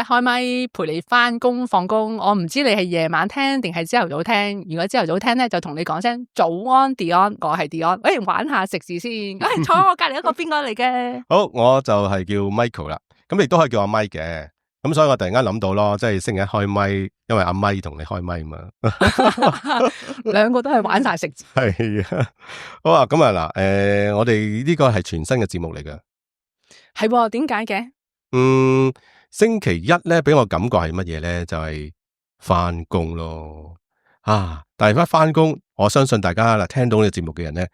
開咪陪你翻工放工。我唔知你係夜晚聽定係朝頭早聽。如果朝頭早聽咧，就同你講聲早安 Dion， 我係 Dion。誒，玩下食字先。誒，坐我隔籬一個邊個嚟嘅？好，我就係叫 Michael 啦。咁亦都可以叫阿 Mike 嘅。咁所以我突然間諗到咯，即係星期一開咪，因為阿 Mike 同你開咪嘛。兩個都係玩晒食字。係啊，好啊，咁啊嗱，我哋呢個係全新嘅節目嚟嘅。係，點解嘅？星期一咧，俾我感覺係乜嘢咧？就係翻工咯。啊，但係翻工，我相信大家啦，聽到呢個節目嘅人咧，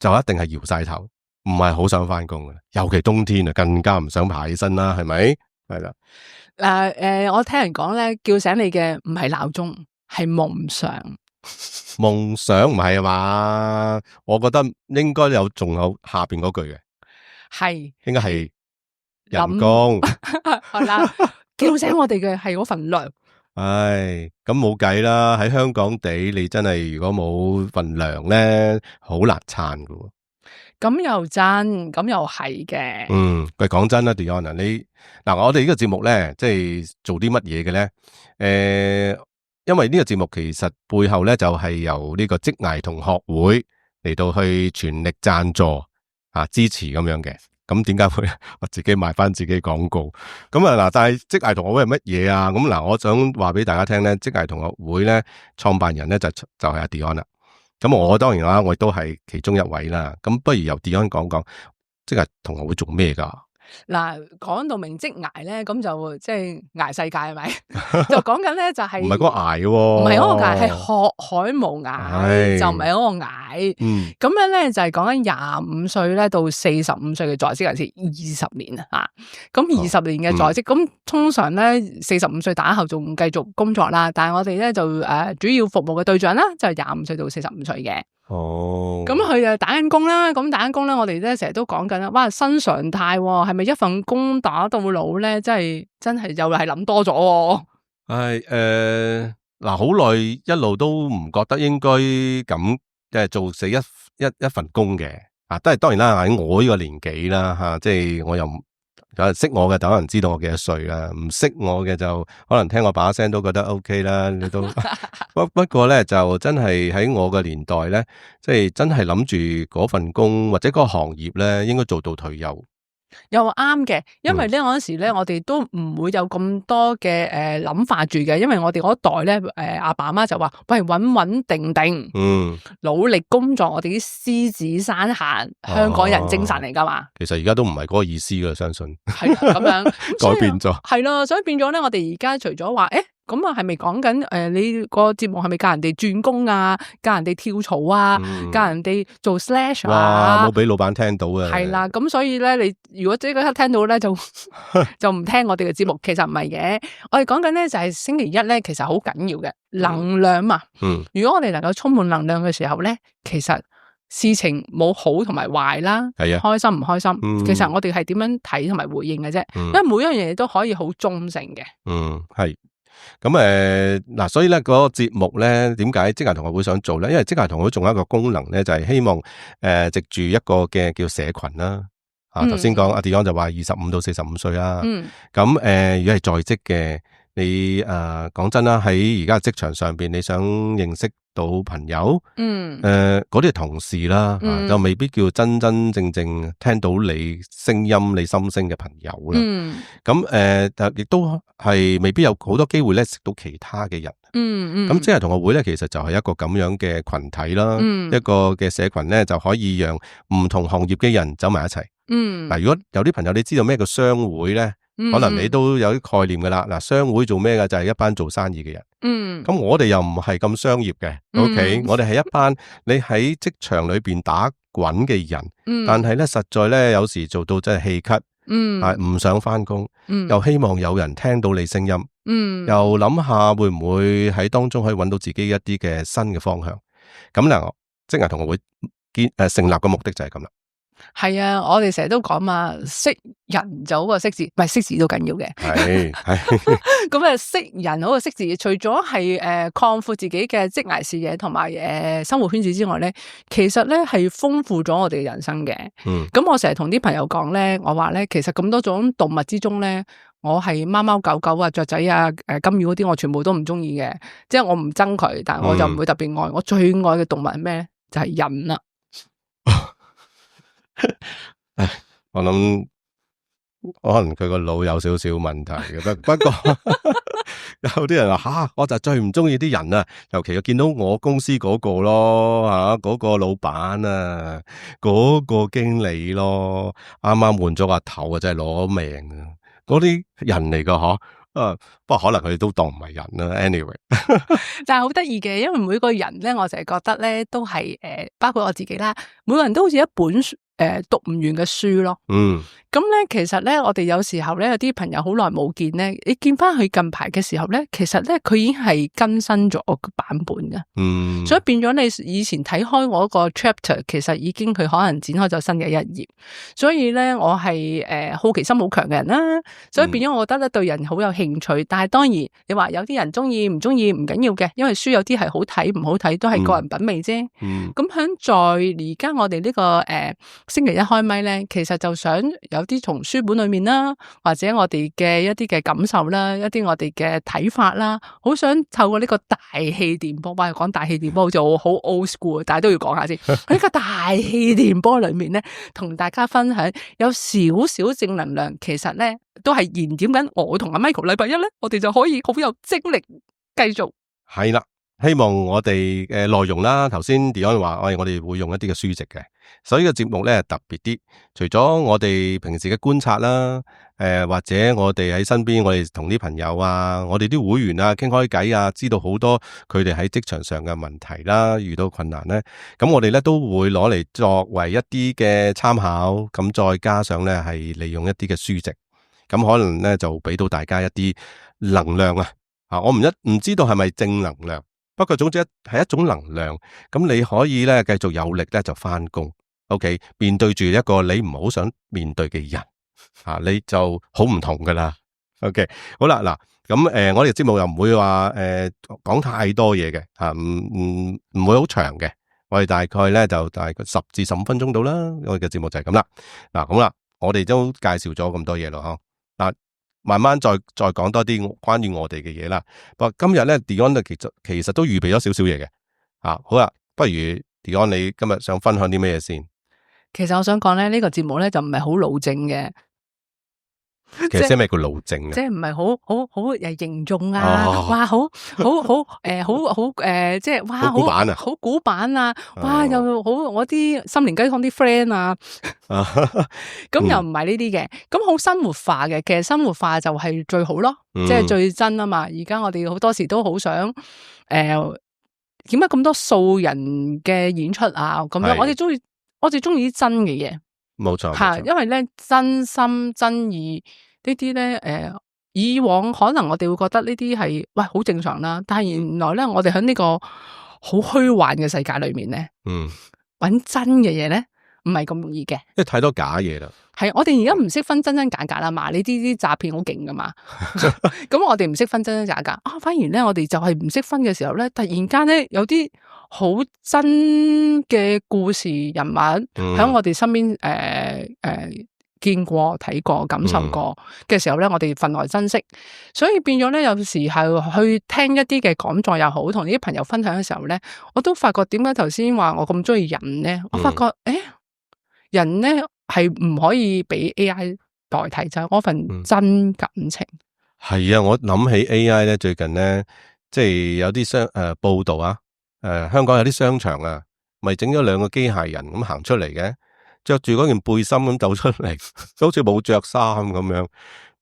就一定係搖晒頭，唔係好想翻工嘅。尤其冬天啊，更加唔想爬起身啦，係咪？係啦。我聽人講咧，叫醒你嘅唔係鬧鐘，係夢想。夢想唔係啊嘛？我覺得應該仲有下邊嗰句嘅，係應該係人工。係啦，叫醒我哋嘅係嗰份糧。唉，咁冇計啦！喺香港地，你真係如果冇份糧咧，好難撐噶。咁又真，咁又係嘅。喂，講真啦 ，Dion， 你嗱，我哋呢個節目咧，即係做啲乜嘢嘅咧？因為呢個節目其實背後咧就係由呢個職涯同學會嚟到去全力贊助啊支持咁樣嘅。咁點解會我自己賣翻自己廣告？咁啊嗱，但係職涯同學會係乜嘢啊？咁嗱，我想話俾大家聽咧，職涯同學會咧創辦人咧就係阿 Dion 啦。咁我當然啦，我亦都係其中一位啦。咁不如由 Dion 講講職涯同學會做咩噶？嗱，講到明職涯咧，咁就即係捱世界係咪？就講緊咧就係唔係嗰個捱喎，唔係嗰個捱，係學海無涯，就唔係嗰個捱。咁樣咧就係講緊25歲咧到45歲嘅在職人士20年啊。咁20年嘅在職，咁通常咧45歲打後仲繼續工作啦。但係我哋咧就主要服務嘅對象啦，就係25歲到45歲嘅。咁佢就打緊工啦，咁打緊工咧，我哋咧成日都講緊啦，哇，新常態係咪一份工打到老咧？真係又係諗多咗。係嗱，好耐一路都唔覺得應該咁做死一份工嘅啊，都係當然啦，喺我呢個年紀啦吓，即係我又有人識我嘅，就可能知道我幾多歲啦，唔識我嘅就可能聽我把聲都覺得 OK 啦，你都不過咧就真係喺我嘅年代咧，即係真係諗住嗰份工或者嗰個行業咧，應該做到退休。又啱嘅，因為咧嗰陣時咧，我哋都唔會有咁多嘅諗法住嘅，因為我哋嗰代咧阿爸阿媽就話，喂，穩穩定定，努力工作，我哋啲獅子山下香港人精神嚟噶嘛。其實而家都唔係嗰個意思噶，相信係咁樣改變咗。係咯，所以變咗咧，我哋而家除咗話咁啊，係咪講緊你個節目係咪教人哋轉工啊，教人哋跳槽啊，教人哋做 slash 啊？哇，冇俾老闆聽到啊！係啦，咁所以咧，你如果即刻聽到咧，就唔聽我哋嘅節目。其實唔係嘅，我哋講緊咧就係星期一咧，其實好緊要嘅能量嘛。如果我哋能夠充滿能量嘅時候咧，其實事情冇好同埋壞啦，係啊，開心唔開心，其實我哋係點樣睇同埋回應嘅啫。因為每一樣嘢都可以好中性嘅。係。咁嗱，所以咧嗰個節目咧，點解職涯同學會想做咧？因為職涯同學會仲有一個功能咧，就係希望藉住一個嘅叫社群啦。頭先講阿 Dion 就話25到45歲啦。咁如果係在職嘅，你講真啦，喺而家職場上邊，你想認識到朋友，嗰啲係同事啦，就未必叫真真正正聽到你聲音、你心聲嘅朋友啦。咁亦都係未必有好多機會咧識到其他嘅人。咁職涯同學會咧，其實就係一個咁樣嘅群體啦，一個嘅社群咧，就可以讓唔同行業嘅人走埋一齊。嗱，如果有啲朋友你知道咩叫商會咧？可能你都有啲概念噶啦。嗱，商會做咩嘅？就係一班做生意嘅人。咁我哋又唔係咁商業嘅。OK，我哋係一班你喺職場裏邊打滾嘅人。但係咧，實在咧，有時做到真係氣咳。唔想翻工。又希望有人聽到你聲音。又諗下會唔會喺當中可以揾到自己一啲嘅新嘅方向。咁嗱，職涯同學會成立嘅目的就係咁啦。係啊，我哋成日都講嘛，識人就好過識字，唔係識字都緊要嘅。係咁啊，識人好過識字，除咗係擴闊自己嘅職涯視野同埋生活圈子之外咧，其實咧係豐富咗我哋嘅人生嘅。咁我成日同啲朋友講咧，我話咧，其實咁多種動物之中咧，我係貓貓狗狗啊、雀仔啊、金魚嗰啲，我全部都唔中意嘅。即係我唔憎佢，但係我就唔會特別愛。我最愛嘅動物係咩？就係人啦。我諗可能佢個腦有少少問題嘅，不過有啲人話我就最唔中意啲人啊，尤其係見到我公司嗰個咯嗰個老闆啊，嗰個經理咯，啱啱換咗個頭啊，真係攞命啊！嗰啲人嚟噶不過可能佢哋都當唔係人啦。anyway， 但係好得意嘅，因為每個人咧，我就係覺得咧，都係包括我自己啦，每個人都好似一本書讀唔完嘅書咯。咁咧，其實咧，我哋有時候咧，有啲朋友好耐冇見咧，你見翻佢近排嘅時候咧，其實咧，佢已經係更新咗個版本嘅。所以變咗你以前睇開我個 chapter， 其實已經佢可能展開咗新嘅一頁。所以咧，我係好奇心好強嘅人啦，所以變咗我覺得咧，對人好有興趣。但係當然你話有啲人中意唔中意唔緊要嘅，因為書有啲係好睇唔好睇都係個人品味啫。咁在而家我哋呢個星期一開咪咧，其實就想有啲從書本裏面啦，或者我哋嘅一啲嘅感受啦，一啲我哋嘅睇法啦，好想透過呢個大氣電波，講大氣電波好似好 old school， 但係都要講下先。喺呢個大氣電波裏面咧，同大家分享有少少正能量，其實咧都係燃點緊我同阿 Michael 禮拜一咧，我哋就可以好有精力繼續。係啦，希望我哋嘅內容啦，頭先 Dion 話我哋會用一啲嘅書籍嘅，所以呢個節目咧特別啲，除咗我哋平時嘅觀察啦，或者我哋喺身邊，我哋同啲朋友啊，我哋啲會員啊傾開偈啊，知道好多佢哋喺職場上嘅問題啦，遇到困難咧，咁我哋咧都會攞嚟作為一啲嘅參考，咁再加上咧係利用一啲嘅書籍，咁可能咧就俾到大家一啲能量啊！我唔知道係咪正能量，不過總之係一種能量，咁你可以咧繼續有力咧就返工 ，OK， 面對住一個你唔好想面對嘅人，你就好唔同噶啦 ，OK， 好啦，嗱，咁我哋節目又唔會話講太多嘢嘅，唔會好長嘅，我哋大概咧就大概10至15分鐘到啦，我哋嘅節目就係咁啦，嗱，咁啦，我哋都介紹咗咁多嘢咯，嗱。慢慢再講多啲關於我哋嘅嘢啦。不過今日咧 Dion 其實都預備咗少少嘢嘅。好啦，不如 Dion 你今日想分享啲咩嘢先？其實我想講咧，呢個節目咧就唔係好老正嘅。其實咩叫老正啊？即係唔係好凝重啊！哇，好即係哇，好古板啊！好古板啊！哇，又好我啲心靈雞湯啲 friend 啊！咁又唔係呢啲嘅，咁好生活化嘅。其實生活化就係最好咯，即係最真啊嘛！而家我哋好多時都好想點解咁多素人嘅演出啊？咁樣我哋中意啲真嘅嘢。冇錯，因為咧真心真意呢啲咧，以往可能我哋會覺得呢啲係好正常啦，但係原來咧我哋喺呢個好虛幻嘅世界裏面咧，搵真嘅嘢咧唔係咁容易嘅，因為太多假嘢啦。係我哋而家唔識分真真假假啦嘛，你知啲詐騙好勁噶嘛，咁我哋唔識分真真假假反而咧我哋就係唔識分嘅時候咧，突然間咧有啲好真嘅故事人物喺我哋身邊見過、睇過、感受過嘅時候咧，我哋分外珍惜。所以變咗咧，有時係去聽一啲嘅講座又好，同啲朋友分享嘅時候咧，我都發覺點解頭先話我咁中意人咧？我發覺人咧係唔可以俾 AI 代替，就係我份真感情。係啊，我諗起 AI 咧，最近咧即係有啲報道啊，香港有啲商場啊，咪整咗2個機械人咁行出嚟嘅。着住嗰件背心咁走出嚟，好似冇着衫咁樣。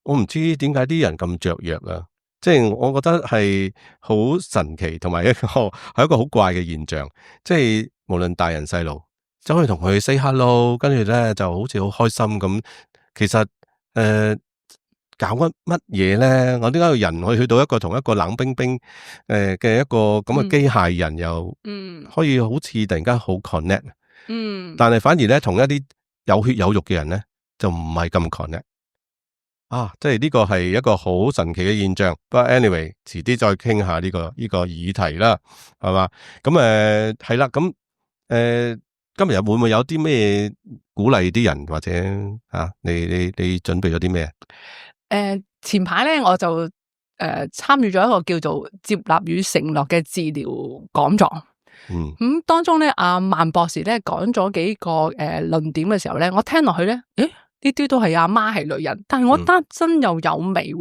我唔知點解啲人咁雀躍啊！即係我覺得係好神奇，同埋係一個好怪嘅現象。即係無論大人細路，走去同佢 say hello，跟住咧就好似好開心咁。其實搞乜嘢咧？我點解有人去到一個同一個冷冰冰嘅一個咁嘅機械人，又可以好似突然間好 connect。但係反而咧，同一啲有血有肉嘅人咧，就唔係咁 connect 即係呢個係一個好神奇嘅現象。不過 anyway， 遲啲再傾下呢個議題啦，係嘛？咁係啦，咁今日會唔會有啲咩鼓勵啲人或者你準備咗啲咩？前排咧我就參與咗一個叫做接納與承諾嘅治療講座。咁當中咧，阿萬博士咧講咗幾個論點嘅時候咧，我聽落去咧，呢啲都係阿媽係女人，但係我擔真又有味。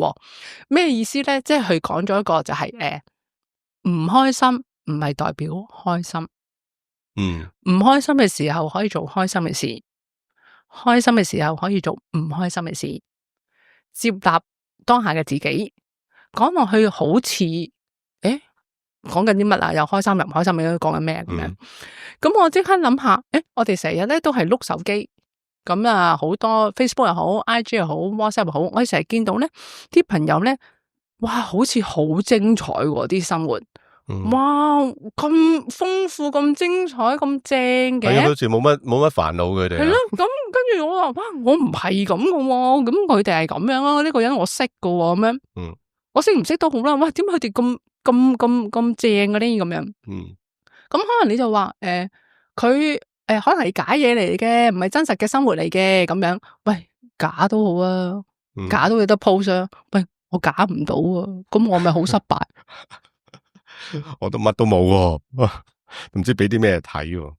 咩意思咧？即係佢講咗一個就係唔開心唔係代表開心，唔開心嘅時候可以做開心嘅事，開心嘅時候可以做唔開心嘅事，接納當下嘅自己。講落去好似講緊啲乜啊？又開心又唔開心，又講緊咩咁樣？咁我即刻諗下，我哋成日咧都係碌手機，咁啊好多 Facebook 又好，IG 又好，WhatsApp 又好，我哋成日見到咧啲朋友咧，哇，好似好精彩喎啲生活，哇，咁豐富、咁精彩、咁正嘅，好似冇乜煩惱佢哋。係咯，咁跟住我話，哇，我唔係咁嘅喎，咁佢哋係咁樣啊，呢個人我識嘅喎，咁樣，我識唔識都好啦，哇，點解佢哋咁正嘅咧？咁樣，咁可能你就話佢可能係假嘢嚟嘅，唔係真實嘅生活嚟嘅咁樣。喂，假都好啊，假都有得 post 啊。喂，我假唔到啊，咁我咪好失敗。我都乜都冇喎，唔知俾啲咩睇喎。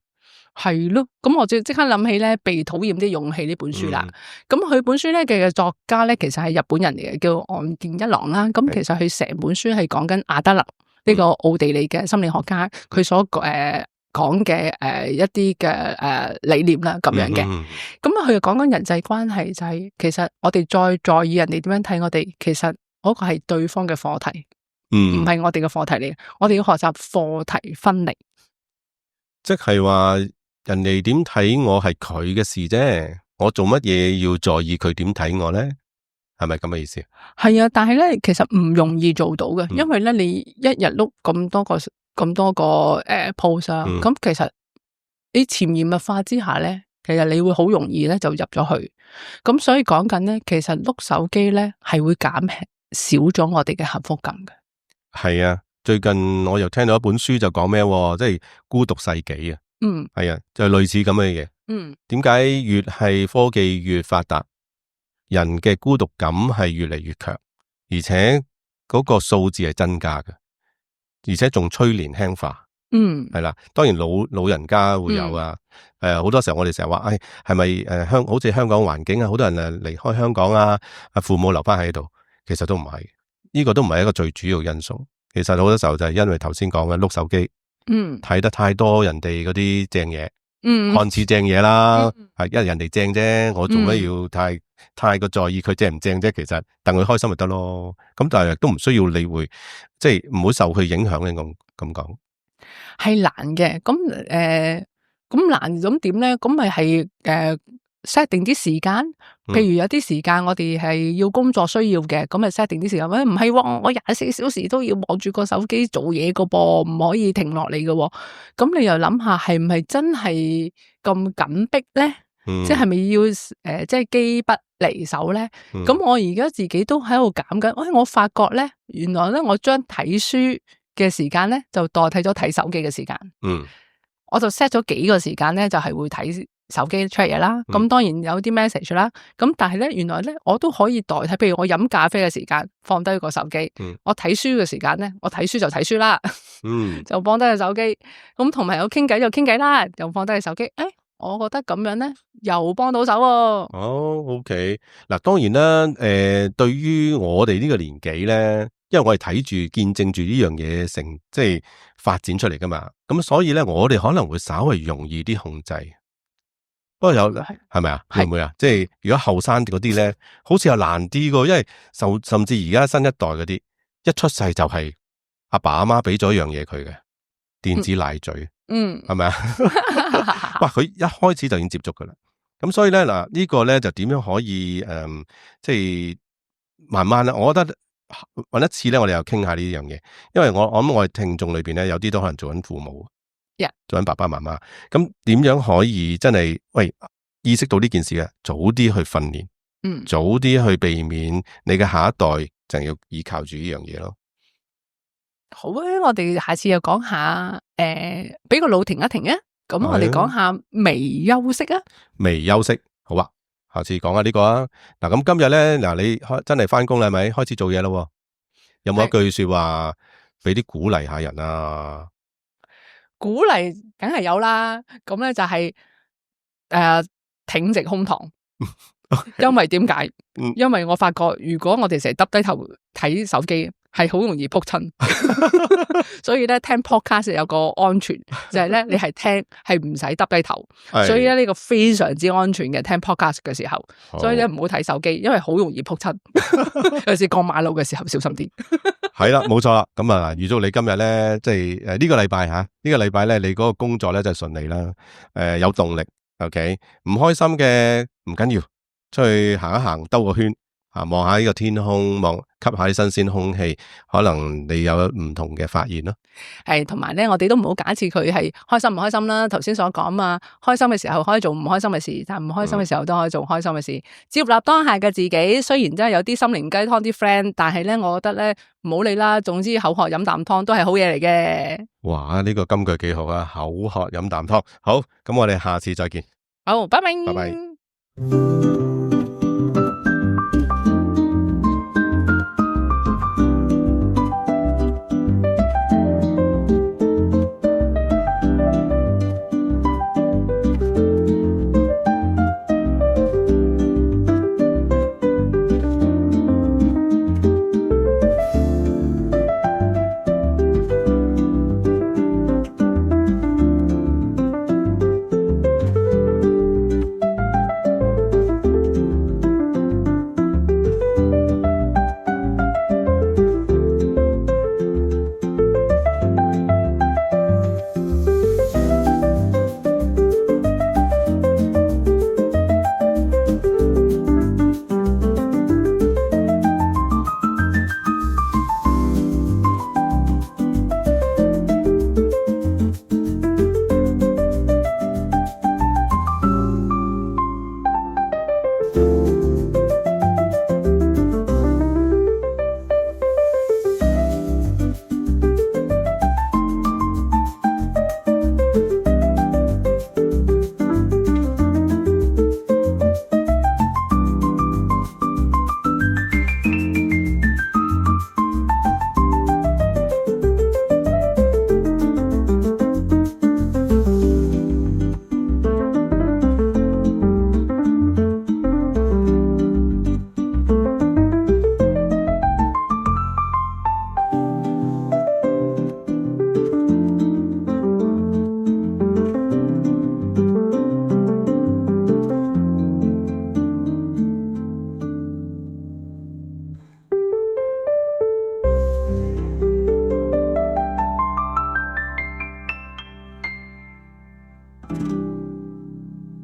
係咯，咁我就即刻諗起咧《被討厭的勇氣》呢本書啦。咁佢本書咧嘅作家咧，其實係日本人嚟嘅，叫岸見一郎啦。咁其實佢成本書係講緊阿德勒呢個奧地利嘅心理學家，佢所講嘅一啲嘅理念啦，咁樣嘅。咁佢又講緊人際關係，就係其實我哋再在意人哋點樣睇我哋，其實嗰個係對方嘅課題，唔係我哋嘅課題嚟。我哋要學習課題分離，即係話人哋點睇我係佢嘅事啫，我做乜嘢要在意佢點睇我咧？係咪咁嘅意思？係啊，但係咧，其實唔容易做到嘅，因為咧，你一日碌咁多個post 啊，咁其實你潛移默化之下咧，其實你會好容易咧就入咗去。咁所以講緊咧，其實碌手機咧係會減少咗我哋嘅幸福感嘅。係啊，最近我又聽到一本書就講咩，即係孤獨世紀啊。係啊，就類似咁嘅嘢。點解越係科技越發達，人嘅孤獨感係越嚟越強，而且嗰個數字係增加嘅，而且仲趨年輕化。係啦，當然老人家會有啊。好多時候我哋成日話，係咪好似香港環境啊，好多人離開香港啊，父母留翻喺度，其實都唔係，呢個都唔係一個最主要因素。其實好多時候就係因為頭先講嘅碌手機。睇得太多人哋嗰啲正嘢，看似正嘢啦，係因為人哋正啫，我做咩要太過在意佢正唔正啫？其實等佢開心咪得咯。咁但係都唔需要理會，即係唔好受佢影響咧。咁講係難嘅。咁難咁點咧？咁咪係set 定啲時間，譬如有啲時間我哋係要工作需要嘅，咁咪 set 定啲時間。唔係我24小時都要望住個手機做嘢個噃，唔可以停落嚟嘅。咁你又諗下，係唔係真係咁緊迫咧？即係咪要即係機不離手咧？咁我而家自己都喺度減緊。我發覺咧，原來咧我將睇書嘅時間咧就代替咗睇手機嘅時間。我就 set 咗幾個時間咧，就係會睇手機出嘢啦，咁當然有啲 message 啦，咁但係咧，原來咧我都可以代替，譬如我飲咖啡嘅時間放低個手機，我睇書嘅時間咧，我睇書就睇書啦，就放低個手機，咁同朋友傾偈就傾偈啦，又放低個手機，我覺得咁樣咧又幫到手喎。OK， 嗱，當然啦，對於我哋呢個年紀咧，因為我哋睇住見證住呢樣嘢即係發展出嚟噶嘛，咁所以咧我哋可能會稍微容易啲控制。不過有係咪啊？會唔會啊？即係如果後生嗰啲咧，好似又難啲噶，因為甚至而家新一代嗰啲一出世就係阿爸阿媽俾咗一樣嘢佢嘅電子奶嘴，係咪啊？哇！佢一開始就已經接觸噶啦，咁所以咧嗱，呢個咧就點樣可以即係慢慢咧？我覺得搵一次咧，我哋又傾下呢樣嘢，因為我諗我哋聽眾裏邊咧有啲都可能做緊父母。做緊爸爸媽媽，咁點樣可以真係意識到呢件事嘅，早啲去訓練，早啲去避免你嘅下一代就要依靠住呢樣嘢咯。好啊，我哋下次又講下俾個腦停一停啊，咁我哋講下微休息啊。微休息好啊。下次講下呢個啊。嗱，咁今日咧，嗱，你真係翻工啦，係咪開始做嘢咯？有冇一句說話俾啲鼓勵下人啊？鼓勵梗係有啦，咁咧就係挺直胸膛。因為點解？因為我發覺如果我哋成日耷低頭睇手機，係好容易撲親。所以咧聽 podcast 有個安全，就係咧你係聽係唔使耷低頭，所以咧呢個非常之安全嘅聽 podcast 嘅時候，所以咧唔好睇手機，因為好容易撲親。有時過馬路嘅時候小心啲。係啦，冇錯啦。咁啊，預祝你今日咧，即係呢個禮拜吓，呢個禮拜咧你嗰個工作咧就順利啦。有動力。OK， 唔開心嘅唔緊要。出去行一行，兜個圈，望下呢個天空，吸下啲新鮮空氣，可能你有唔同嘅發現咯。係，同埋咧，我哋都唔好假設佢係開心唔開心啦。頭先所講嘛，開心嘅時候可以做唔開心嘅事，但係唔開心嘅時候都可以做開心嘅事。接納當下嘅自己，雖然真係有啲心靈雞湯啲 friend，但係咧，我覺得咧唔好理啦。總之口渴飲啖湯都係好嘢嚟嘅。哇，呢個金句幾好啊！口渴飲啖湯，好，咁我哋下次再見。好，拜拜。拜拜。